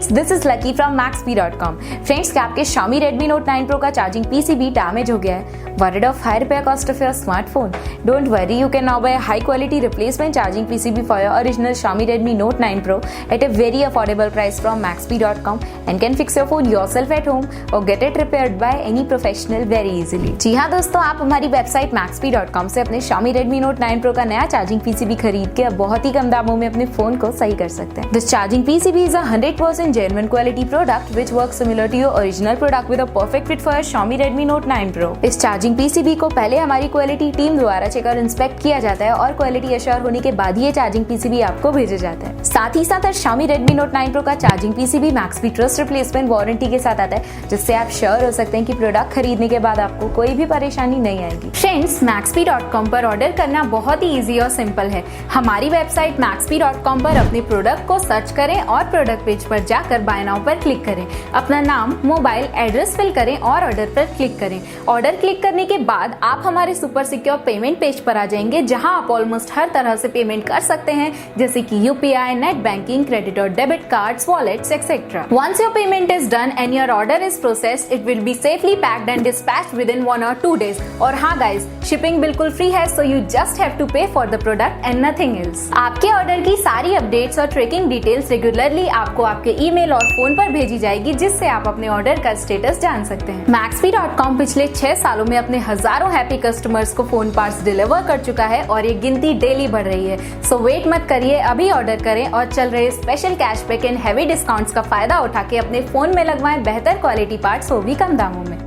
Friends, this is lucky from Maxbhi.com। Friends, क्या आपके Xiaomi Redmi Note 9 Pro का charging PCB damage हो गया है? Worried of high repair cost of your smartphone? Don't worry, you can now buy a high quality replacement charging PCB for your original Xiaomi Redmi Note 9 Pro at a very affordable price from Maxbhi.com and can fix your phone yourself at home or get it repaired by any professional very easily। जी हाँ दोस्तों, आप हमारी website Maxbhi.com से अपने Xiaomi Redmi Note 9 Pro का नया charging PCB खरीद के अब बहुत ही कम दामों में अपने फोन को सही कर सकते हैं। This charging PCB is a 100% genuine quality product which works similar to your original product with a perfect fit for your Xiaomi Redmi Note 9 Pro। इस चार्जिंग PCB को पहले हमारी क्वालिटी टीम द्वारा चेक और इंस्पेक्ट किया जाता है और क्वालिटी एश्योर होने के बाद ही ये चार्जिंग PCB आपको भेजा जाता है। साथ ही साथ Xiaomi Redmi Note 9 Pro का charging PCB Maxbhi trust replacement warranty के साथ आता है, जिससे आप श्योर हो सकते हैं कि प्रोडक्ट खरीदने के बाद आपको कोई भी परेशानी नहीं आएगी। फ्रेंड्स, Maxbhi.com पर ऑर्डर करना बहुत ही इजी और सिंपल है। हमारी वेबसाइट Maxbhi.com पर अपने प्रोडक्ट को सर्च करें और प्रोडक्ट पेज पर जाकर बाय नाउ पर क्लिक करें। अपना नाम, मोबाइल एड्रेस फिल करें और ऑर्डर पर क्लिक करें। ऑर्डर क्लिक करने के बाद आप हमारे सुपर सिक्योर पेमेंट पेज पर आ जाएंगे, जहां आप ऑलमोस्ट हर तरह से पेमेंट कर सकते हैं, जैसे कि UPI, नेट बैंकिंग, क्रेडिट और debit cards, wallets etcetera. Once your payment is done and your order is processed, it will be safely packed and dispatched within 1 or 2 days। और हाँ गाइस, शिपिंग बिल्कुल free है, so you just have to pay for the product and nothing else। आपके order की सारी updates और tracking details regularly आपको आपके ईमेल और फोन पर भेजी जाएगी, जिससे आप अपने ऑर्डर का स्टेटस जान सकते हैं। Maxbhi.com पिछले 6 सालों में अपने हजारों हैप्पी कस्टमर्स को फोन पार्ट्स डिलीवर कर चुका है और ये गिनती डेली बढ़ रही है। सो वेट मत करिए, अभी ऑर्डर करें और चल रहे special cashback and heavy discounts का फायदा उठा के अपने फोन में लगवाएं बेहतर क्वालिटी पार्ट्स, वो भी कम दामों में।